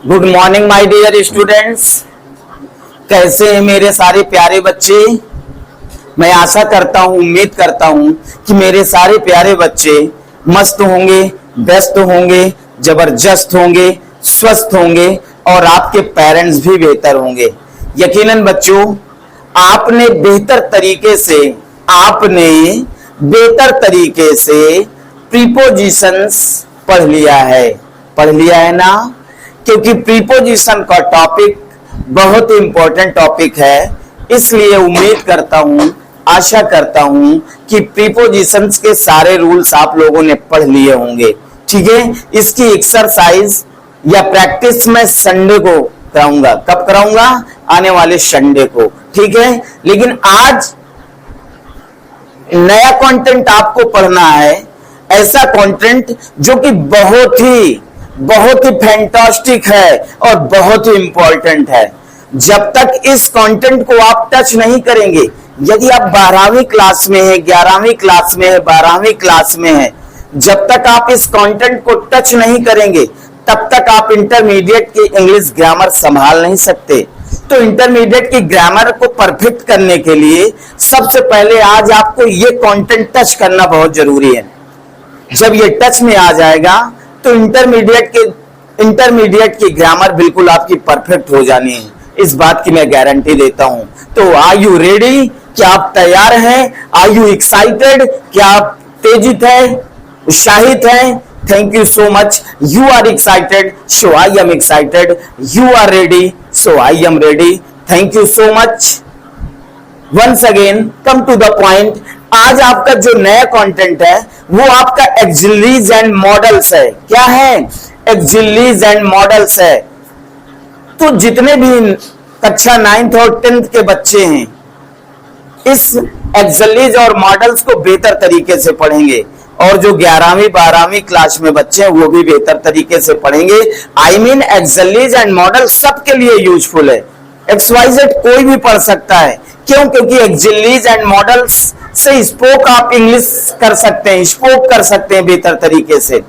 Good morning my dear students. कैसे हैं मेरे सारे प्यारे बच्चे। मैं आशा करता हूं, उम्मीद करता हूं कि मेरे सारे प्यारे बच्चे मस्त होंगे, व्यस्त होंगे, जबरदस्त होंगे, स्वस्थ होंगे और आपके पेरेंट्स भी बेहतर होंगे। यकीनन बच्चों, आपने बेहतर तरीके से प्रीपोजिशंस पढ़ लिया है ना, क्योंकि प्रीपोजिशन का टॉपिक बहुत इंपॉर्टेंट टॉपिक है। इसलिए उम्मीद करता हूं, आशा करता हूं कि प्रीपोजिशंस के सारे रूल्स आप लोगों ने पढ़ लिए होंगे। ठीक है, इसकी एक्सरसाइज या प्रैक्टिस मैं संडे को कराऊंगा। कब कराऊंगा? आने वाले संडे को। ठीक है, लेकिन आज नया कंटेंट आपको पढ़ना है, ऐसा कंटेंट जो कि बहुत ही फैंटास्टिक है और बहुत ही इंपॉर्टेंट है। जब तक इस कंटेंट को आप टच नहीं करेंगे, यदि आप 12वीं क्लास में है, 11वीं क्लास में है, 12वीं क्लास में है, जब तक आप इस कंटेंट को टच नहीं करेंगे, तब तक आप इंटरमीडिएट की इंग्लिश ग्रामर संभाल नहीं सकते। तो इंटरमीडिएट की ग्रामर को परफेक्ट करने के लिए सबसे पहले आज आपको ये कंटेंट टच करना बहुत जरूरी है। जब ये टच में आ जाएगा तो इंटरमीडिएट की ग्रामर बिल्कुल आपकी परफेक्ट हो जानी है। इस बात की मैं गारंटी देता हूं। तो आर यू रेडी? क्या आप तैयार हैं? Are you excited? क्या आप उत्तेजित हैं, उत्साहित हैं? Thank you so much. You are excited, so I am excited. You are ready, so I am ready. Thank you so much. Once again, come to the point. आज आपका जो नया कंटेंट है वो आपका एक्सिलरीज एंड मॉडल्स है। क्या है? एक्सिलरीज एंड मॉडल्स है। तो जितने भी कक्षा 9th और 10th के बच्चे हैं, इस एक्सिलरीज और मॉडल्स को बेहतर तरीके से पढ़ेंगे और जो 11वीं 12वीं क्लास में बच्चे हैं वो भी बेहतर तरीके से पढ़ेंगे। I mean auxiliaries and model सबके लिए यूजफुल है। XYZ कोई भी पढ़ सकता है। क्यों? क्योंकि एक्सिलरीज एंड मॉडल्स से स्पोक आप इंग्लिश कर सकते हैं, स्पोक कर सकते हैं बेहतर तरीके से।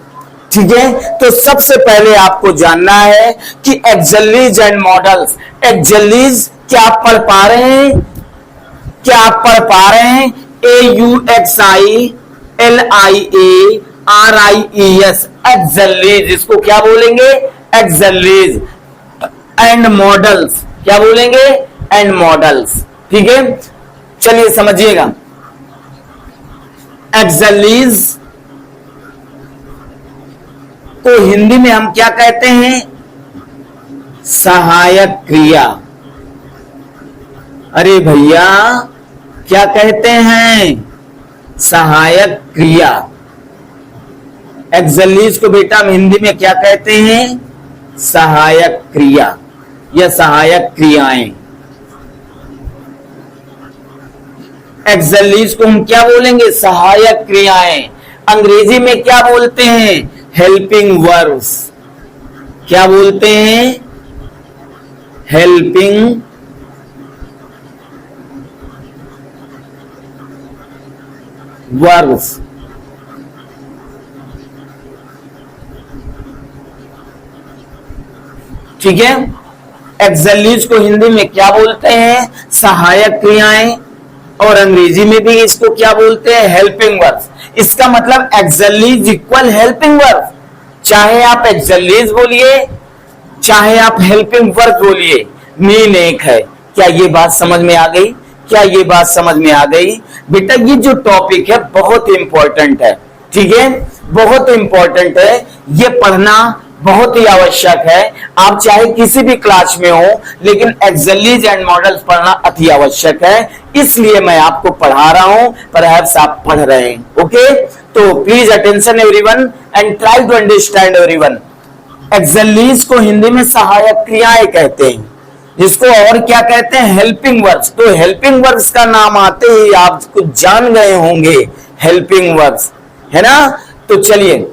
ठीक है, तो सबसे पहले आपको जानना है कि एक्सिलरीज एंड मॉडल्स। एक्सिलरीज क्या आप पढ़ पा रहे हैं? क्या आप पढ़ पा रहे हैं? AUXILIARIES auxiliaries. इसको क्या बोलेंगे? एक्सिलरीज। एंड मॉडल्स क्या बोलेंगे? And models. ठीक है, चलिए समझिएगा। एक्सिलरीज को हिंदी में हम क्या कहते हैं? सहायक क्रिया। अरे भैया, क्या कहते हैं? सहायक क्रिया। एक्सिलरीज को बेटा हम हिंदी में क्या कहते हैं? सहायक क्रिया या सहायक क्रियाएं। एक्सिलरीज को हम क्या बोलेंगे? सहायक क्रियाएं। अंग्रेजी में क्या बोलते हैं? Helping verbs. क्या बोलते हैं? Helping verbs. ठीक है, एक्सिलरीज को हिंदी में क्या बोलते हैं? सहायक क्रियाएं। और अंग्रेजी में भी इसको क्या बोलते हैं? Helping verbs. इसका मतलब एक्सिलरीज इक्वल हेल्पिंग वर्ब। चाहे आप एक्सिलरीज बोलिए, चाहे आप हेल्पिंग वर्ब बोलिए, मीन एक है। क्या ये बात समझ में आ गई? क्या ये बात समझ में आ गई? बेटा ये जो टॉपिक है बहुत इंपॉर्टेंट है। ठीक है, बहुत इंपॉर्टेंट है। ये पढ़ना बहुत ही आवश्यक है। आप चाहे किसी भी क्लास में हो, लेकिन एक्सिलरीज एंड मॉडल्स पढ़ना अति आवश्यक है। इसलिए मैं आपको पढ़ा रहा हूं, परहैप्स आप पढ़ रहे हैं। ओके, तो please attention everyone and try to understand everyone. Auxiliaries को हिंदी में सहायक क्रियाएं कहते हैं, जिसको और क्या कहते हैं? Helping verbs. तो हेल्पिंग वर्ब्स का नाम आते ही आप कुछ जान गए होंगे, हेल्पिंग वर्ब्स, है ना। तो चलिए,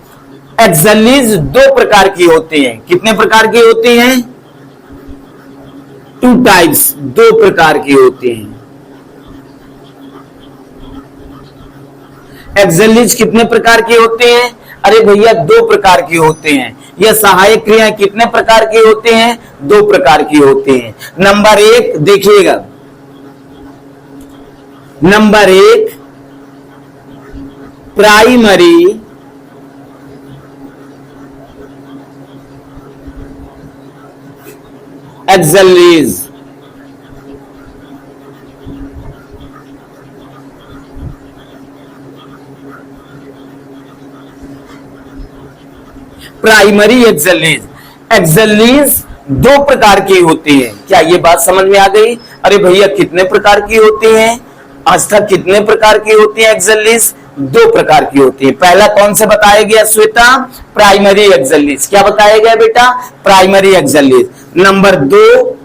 एक्सिलरीज दो प्रकार की होती हैं। कितने प्रकार की होती हैं? 2 टाइप्स, 2 प्रकार की होती हैं। एक्सिलरीज कितने प्रकार की होती हैं? अरे भैया 2 प्रकार के होते हैं। यह सहायक क्रियाएं कितने प्रकार के होते हैं? 2 प्रकार की होती हैं। नंबर 1 देखिएगा, नंबर 1 प्राइमरी एक्सलेज, प्राइमरी एक्सलेज। एक्सलेज 2 प्रकार की होती है। क्या ये बात समझ में आ गई? अरे भैया कितने प्रकार की होती हैं? आज तक कितने प्रकार की होती है एक्सलेज? 2 प्रकार की होती है। पहला कौन सा बताया गया श्वेता? प्राइमरी एक्सलेज। क्या बताया गया बेटा? Primary auxiliaries. Number 2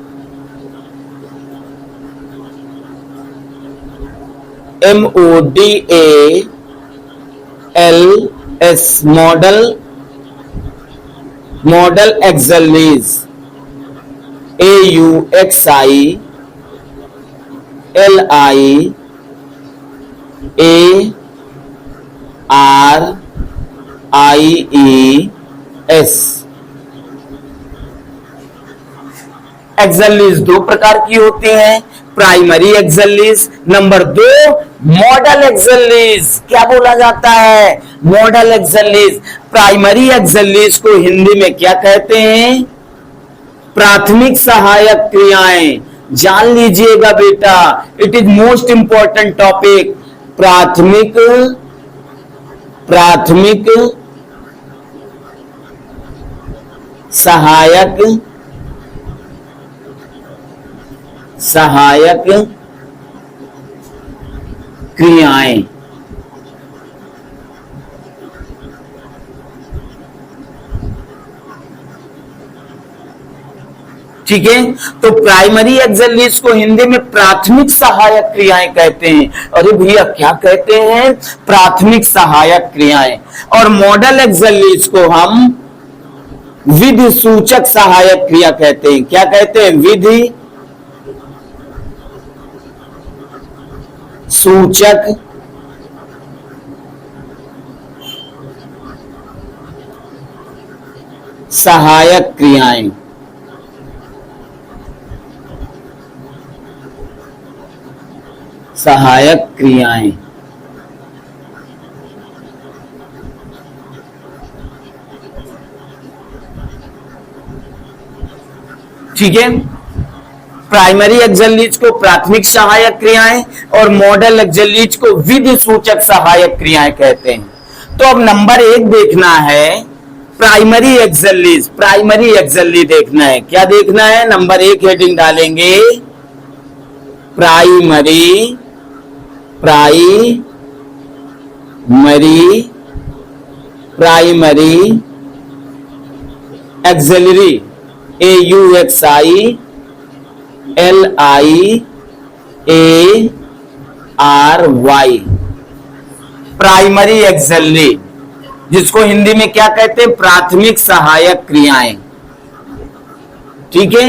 MODALS modal auxiliaries, AUXILIARIES। Auxiliaries 2 प्रकार की होती हैं, primary auxiliaries. Number 2 modal auxiliaries. क्या बोला जाता है? मॉडल एक्सलेज। प्राइमरी एक्सलेज को हिंदी में क्या कहते हैं? प्राथमिक सहायक क्रियाएं। जान लीजिएगा बेटा, it is most important topic. प्राथमिक सहायक क्रियाएं। ठीक है, तो प्राइमरी एक्सलेज को हिंदी में प्राथमिक सहायक क्रियाएं कहते हैं। अरे भैया क्या कहते हैं? प्राथमिक सहायक क्रियाएं। और मॉडल एक्सलेज को हम विधि सूचक सहायक क्रिया कहते हैं। क्या कहते हैं? विधि सूचक सहायक क्रियाएं। सहायक क्रियाएं। ठीक है, प्राइमरी एक्सलेज को प्राथमिक सहायक क्रियाएं और मॉडल एक्सलेज को विधि सूचक सहायक क्रियाएं कहते हैं। तो अब नंबर 1 देखना है प्राइमरी एक्सलेज। प्राइमरी एक्सलेज देखना है। क्या देखना है? नंबर 1 हेडिंग डालेंगे प्राइमरी एक्सलेरी, AUXILIARY। प्राइमरी एक्सलेज, जिसको हिंदी में क्या कहते हैं? प्राथमिक सहायक क्रियाएं। ठीक है,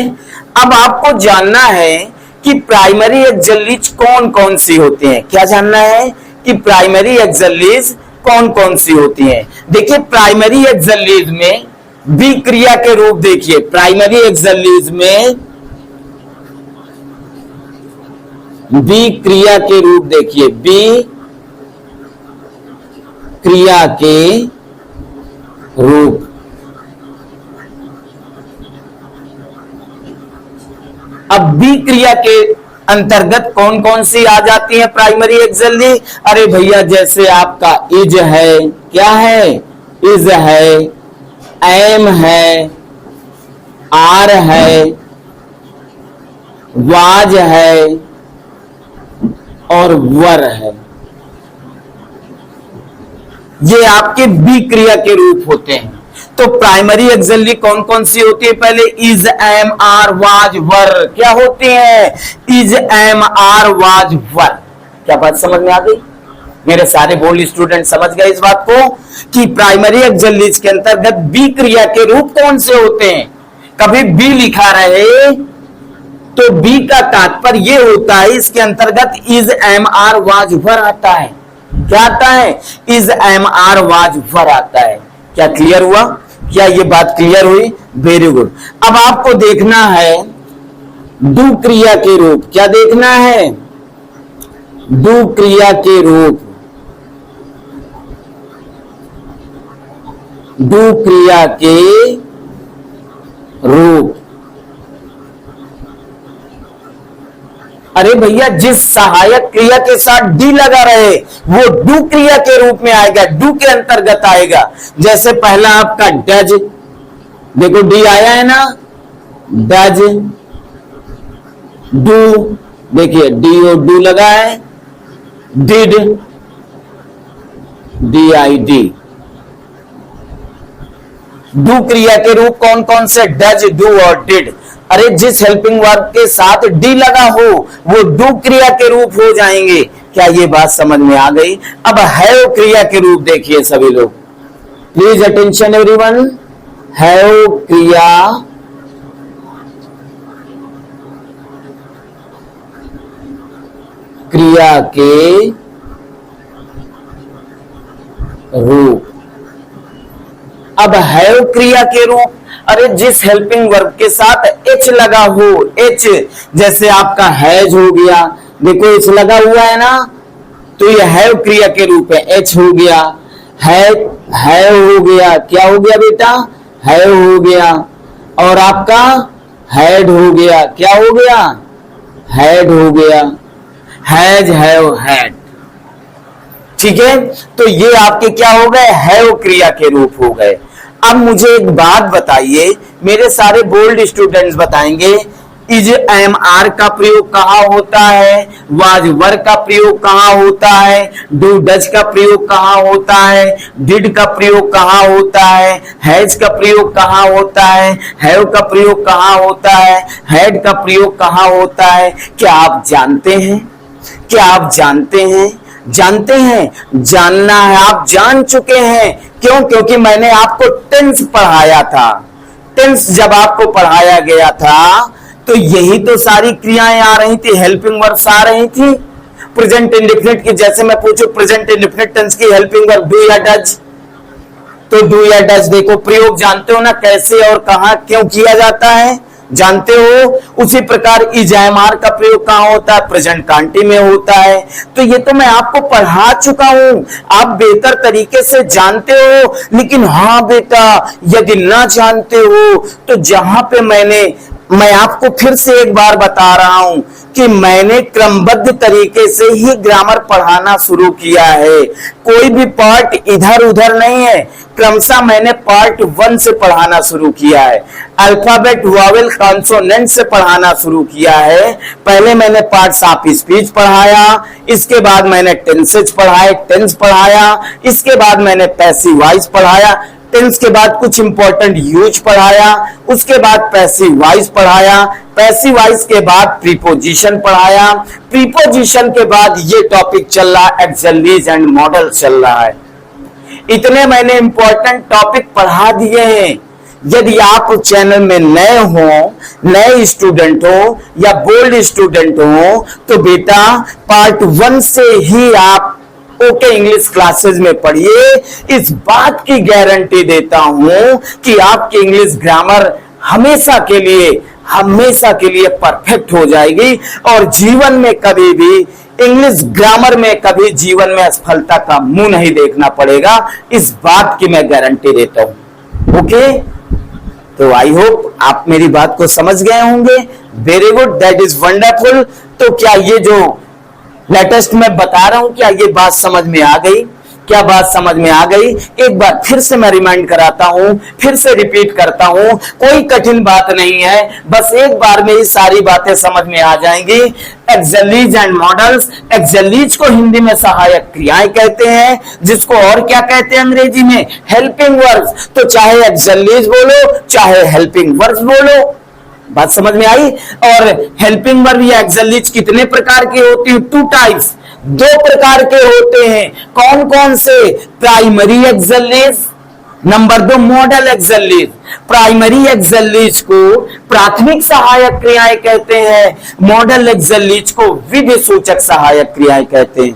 अब आपको जानना है कि प्राइमरी एक्सलेज कौन कौन सी होती हैं। क्या जानना है कि प्राइमरी एक्सलेज कौन कौन सी होती हैं? देखिए, प्राइमरी एक्सलेज में बी क्रिया के रूप देखिए। प्राइमरी एक्सलेज में बी क्रिया के रूप देखिए। बी क्रिया के रूप। अब बी क्रिया के अंतर्गत कौन कौन सी आ जाती है प्राइमरी एक्सलेज? अरे भैया जैसे आपका इज है, क्या है? इज है, एम है, आर है, वाज है और वर है। ये आपके बी क्रिया के रूप होते हैं। तो प्राइमरी एक्सलेज कौन कौन सी होती है? पहले इज, एम, आर, वाज, वर। क्या होती है? इज, एम, आर, वाज, वर। क्या बात समझ में आ गई? मेरे सारे बोल्ड स्टूडेंट समझ गए इस बात को कि प्राइमरी एक्सलेज के अंतर्गत बी क्रिया के रूप कौन से होते हैं? कभी बी लिखा रहे तो बी का तात्पर्य ये होता है, इसके अंतर्गत इज, एम, आर, वाज, वर आता है। क्या आता है? इज, एम, आर, वाज, वर आता है। क्या क्लियर हुआ? क्या ये बात क्लियर हुई? Very good. अब आपको देखना है डू क्रिया के रूप। क्या देखना है? डू क्रिया के रूप। डू क्रिया के रूप। अरे भैया, जिस सहायक क्रिया के साथ डी लगा रहे वो डू क्रिया के रूप में आएगा, डू के अंतर्गत आएगा। जैसे पहला आपका डज, देखो डी आया है ना, डज, डू, देखिए डी और डू लगा है, did, D I D. Do क्रिया के रूप कौन कौन से? डज, डू और डिड। अरे जिस हेल्पिंग वर्ब के साथ डी लगा हो वो डू क्रिया के रूप हो जाएंगे। क्या ये बात समझ में आ गई? अब हैव क्रिया के रूप देखिए सभी लोग, प्लीज अटेंशन एवरीवन। हैव क्रिया के रूप। अब हैव क्रिया के रूप, अरे जिस हेल्पिंग वर्ब के साथ एच लगा हो, एच, जैसे आपका हैज हो गया, देखो एच लगा हुआ है ना, तो ये हैव क्रिया के रूप है। एच हो गया, हैव हो गया, क्या हो गया बेटा? हैव हो गया। और आपका हैड हो गया, क्या हो गया? हैड हो गया। Has, have, had. ठीक है, तो ये आपके क्या हो गए? हैव क्रिया के रूप हो गए। अब मुझे एक बात बताइए, मेरे सारे बोल्ड स्टूडेंट्स बताएंगे, इज, एम, आर का प्रयोग कहां होता है? वाज, वर का प्रयोग कहां होता है? डू, डज का प्रयोग कहां होता है? डिड का प्रयोग कहां होता है? हैज का प्रयोग कहां होता है? हैव का प्रयोग कहां होता है? हैड का प्रयोग कहां होता है? क्या आप जानते हैं? क्या आप जानते हैं? जानते हैं, जानना है, आप जान चुके हैं। क्यों? क्योंकि मैंने आपको टेंस पढ़ाया था। टेंस जब आपको पढ़ाया गया था तो यही तो सारी क्रियाएं आ रही थी, हेल्पिंग वर्ब्स आ रही थी। प्रेजेंट इंडेफिनिट की, जैसे मैं पूछूं प्रेजेंट इंडेफिनिट टेंस की हेल्पिंग वर्ब डू या डज, तो डू या डज देखो प्रयोग जानते हो ना, कैसे और कहां क्यों किया जाता है, जानते हो। उसी प्रकार इज, एम, आर का प्रयोग कहां होता है? प्रेजेंट कांटी में होता है। तो ये तो मैं आपको पढ़ा चुका हूं, आप बेहतर तरीके से जानते हो। लेकिन हाँ बेटा, यदि ना जानते हो तो जहां पे मैं आपको फिर से एक बार बता रहा हूं कि मैंने क्रमबद्ध तरीके से ही ग्रामर पढ़ाना शुरू किया है। कोई भी पार्ट इधर उधर नहीं है, क्रमशः मैंने पार्ट 1 से पढ़ाना शुरू किया है। अल्फाबेट, वावेल, कॉन्सोनेंट से पढ़ाना शुरू किया है। पहले मैंने पार्ट्स ऑफ स्पीच पढ़ाया, इसके बाद मैंने टेंसेज पढ़ाए, टेंस पढ़ाया, इसके बाद मैंने पैसिव वॉइस पढ़ाया, टेंस के बाद कुछ इंपॉर्टेंट यूज पढ़ाया, उसके बाद पैसिव वॉइस पढ़ाया, पैसिव वॉइस के बाद प्रीपोजिशन पढ़ाया, प्रीपोजिशन के बाद ये टॉपिक चल रहा है एक्सरसाइज एंड मॉडल चल रहा है। इतने मैंने इंपॉर्टेंट टॉपिक पढ़ा दिए हैं। यदि आप चैनल में नए हो, नए स्टूडेंट हो या बोल्ड स्टूडेंट हो, तो बेटा पार्ट 1 से ही आप ओके इंग्लिश क्लासेस में पढ़िए। इस बात की गारंटी देता हूं कि आपकी इंग्लिश ग्रामर हमेशा के लिए परफेक्ट हो जाएगी और जीवन में कभी भी इंग्लिश ग्रामर में कभी जीवन में असफलता का मुंह नहीं देखना पड़ेगा। इस बात की मैं गारंटी देता हूं। ओके, तो आई होप आप मेरी बात को समझ गए होंगे। Very good, that is wonderful. तो क्या ये जो लेटेस्ट में बता रहा हूं, क्या ये बात समझ में आ गई? क्या बात समझ में आ गई? एक बार फिर से मैं रिमाइंड कराता हूं, फिर से रिपीट करता हूं, कोई कठिन बात नहीं है, बस एक बार में ही सारी बातें समझ में आ जाएंगी। एक्सरसाइज एंड मॉडल्स, एक्सरसाइज को हिंदी में सहायक क्रियाएं कहते हैं, जिसको और क्या कहते हैं अंग्रेजी में? Helping verbs. तो चाहे एक्सरसाइज बोलो चाहे हेल्पिंग वर्ब्स बोलो, बात समझ में आई? और हेल्पिंग वर्ब या एक्सरसाइज कितने प्रकार के होती है? 2 टाइप्स, 2 प्रकार के होते हैं। कौन कौन से? Primary exercise, number 2 model exercise. Primary exercise को प्राथमिक सहायक क्रियाएं कहते हैं, मॉडल एक्सरसाइज को विधि सूचक सहायक क्रियाएं कहते हैं।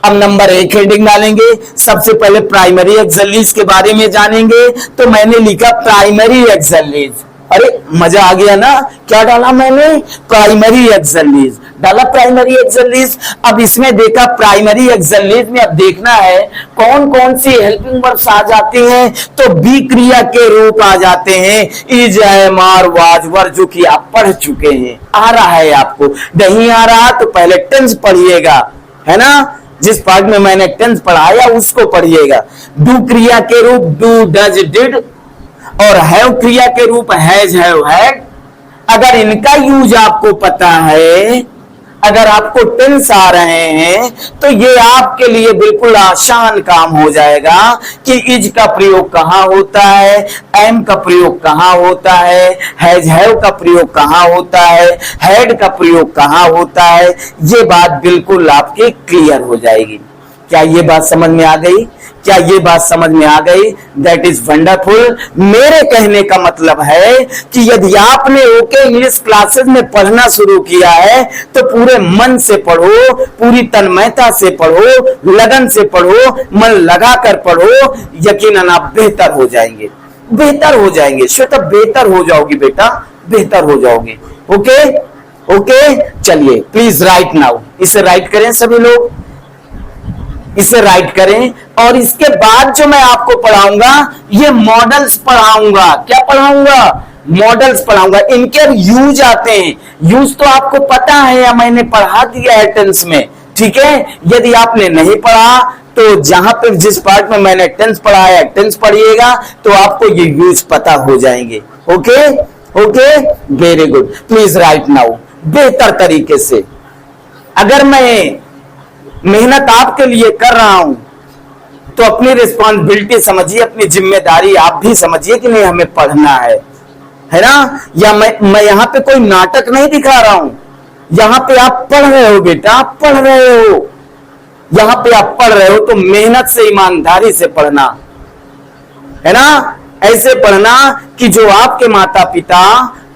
अब नंबर 1 हेडिंग डालेंगे। सबसे पहले प्राइमरी एक्सरसाइज के बारे में जानेंगे। तो मैंने लिखा प्राइमरी एक्सरसाइज। अरे मजा आ गया ना, क्या डाला मैंने? प्राइमरी एक्सरसाइज डाला, प्राइमरी एक्सरसाइज। अब इसमें देखा प्राइमरी एक्सरसाइज में अब देखना है कौन कौन सी हेल्पिंग वर्ब्स आ जाते हैं। तो बी क्रिया के रूप आ जाते हैं, इज, एम, आर, वाज, वर, जो कि आप पढ़ चुके हैं। आ रहा है आपको? नहीं आ रहा तो पहले टेंस पढ़िएगा, है ना। जिस पार्ट में मैंने टेंस पढ़ाया उसको पढ़िएगा। डू क्रिया के रूप डू, डज, डिड, और हैव क्रिया के रूप हैज, हैव, हैड। अगर इनका यूज आपको पता है, अगर आपको टेंस आ रहे हैं, तो ये आपके लिए बिल्कुल आसान काम हो जाएगा कि इज का प्रयोग कहां होता है, एम का प्रयोग कहां होता है, हैज, हैव का प्रयोग कहां होता है, हैड का प्रयोग कहां होता है। ये बात बिल्कुल आपके क्लियर हो जाएगी। क्या ये बात समझ में आ गई? क्या ये बात समझ में आ गई? That is wonderful. मेरे कहने का मतलब है कि यदि आपने ओके इंग्लिश क्लासेस में पढ़ना शुरू किया है तो पूरे मन से पढ़ो, पूरी तन्मयता से पढ़ो, लगन से पढ़ो, मन लगाकर पढ़ो। यकीनन आप बेहतर हो जाएंगे, बेहतर हो जाएंगे। श्वेता बेहतर हो जाओगी बेटा, बेहतर हो जाओगे। ओके ओके, चलिए प्लीज राइट नाउ। इसे राइट करें सभी लोग, इसे राइट करें। और इसके बाद जो मैं आपको पढ़ाऊंगा ये मॉडल्स पढ़ाऊंगा। क्या पढ़ाऊंगा? मॉडल्स पढ़ाऊंगा। इनके यूज आते हैं। यूज तो आपको पता है या मैंने पढ़ा दिया है टेंस में, ठीक है। यदि आपने नहीं पढ़ा तो जहां पे जिस पार्ट में मैंने टेंस पढ़ाया टेंस पढ़िएगा तो आपको ये यूज पता हो जाएंगे। Okay okay, very good. Please right now बेहतर तरीके से। अगर मैं मेहनत आपके लिए कर रहा हूं तो अपनी रिस्पॉन्सिबिलिटी समझिए, अपनी जिम्मेदारी आप भी समझिए कि नहीं हमें पढ़ना है ना। या मैं यहां पे कोई नाटक नहीं दिखा रहा हूं, यहां पे आप पढ़ रहे हो बेटा, आप पढ़ रहे हो, यहां पे आप पढ़ रहे हो तो मेहनत से ईमानदारी से पढ़ना, है ना। ऐसे पढ़ना कि जो आपके माता पिता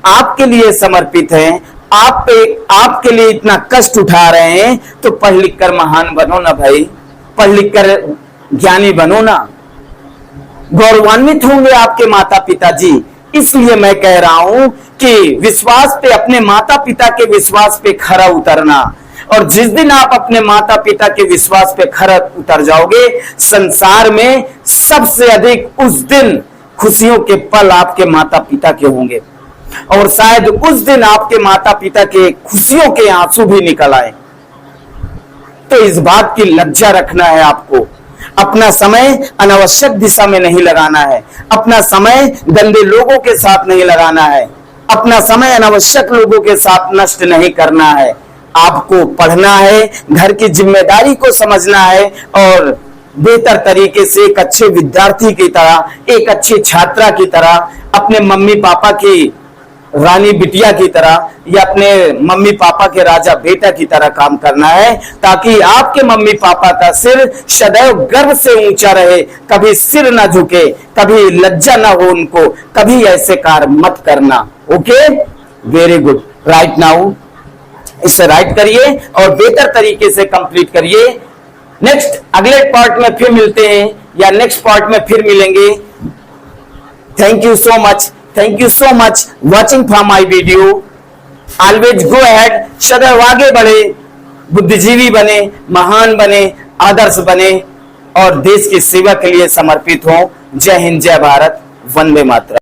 आपके लिए समर्पित हैं, आपके लिए इतना कष्ट उठा रहे हैं, तो पढ़ लिख कर महान बनो ना भाई, पढ़ लिख कर ज्ञानी बनो ना। गौरवान्वित होंगे आपके माता पिता जी। इसलिए मैं कह रहा हूं कि विश्वास पे, अपने माता पिता के विश्वास पे खरा उतरना। और जिस दिन आप अपने माता पिता के विश्वास पे खरा उतर जाओगे, संसार में सबसे अधिक उस दिन खुशियों के पल आपके माता पिता के होंगे। और शायद उस दिन आपके माता पिता के खुशियों के आंसू भी निकल आए। तो इस बात की लज्जा रखना है आपको। अपना समय अनावश्यक दिशा में नहीं लगाना है, अपना समय गंदे लोगों के साथ नहीं लगाना है, अपना समय अनावश्यक लोगों के साथ नष्ट नहीं करना है। आपको पढ़ना है, घर की जिम्मेदारी को समझना है और बेहतर तरीके से एक अच्छे विद्यार्थी की तरह, एक अच्छी छात्रा की तरह, अपने मम्मी पापा की रानी बिटिया की तरह या अपने मम्मी पापा के राजा बेटा की तरह काम करना है, ताकि आपके मम्मी पापा का सिर सदैव गर्व से ऊंचा रहे, कभी सिर ना झुके, कभी लज्जा ना हो उनको, कभी ऐसे कार्य मत करना। Okay, very good. Right now इसे राइट करिए और बेहतर तरीके से कंप्लीट करिए। नेक्स्ट अगले पार्ट में फिर मिलते हैं या नेक्स्ट पार्ट में फिर मिलेंगे। Thank you so much, thank you so much watching from my video. Always go ahead, सदैव आगे बढ़े, बुद्धिजीवी बने, महान बने, आदर्श बने और देश की सेवा के लिए समर्पित हो। जय हिंद, जय भारत, वंदे मातरम।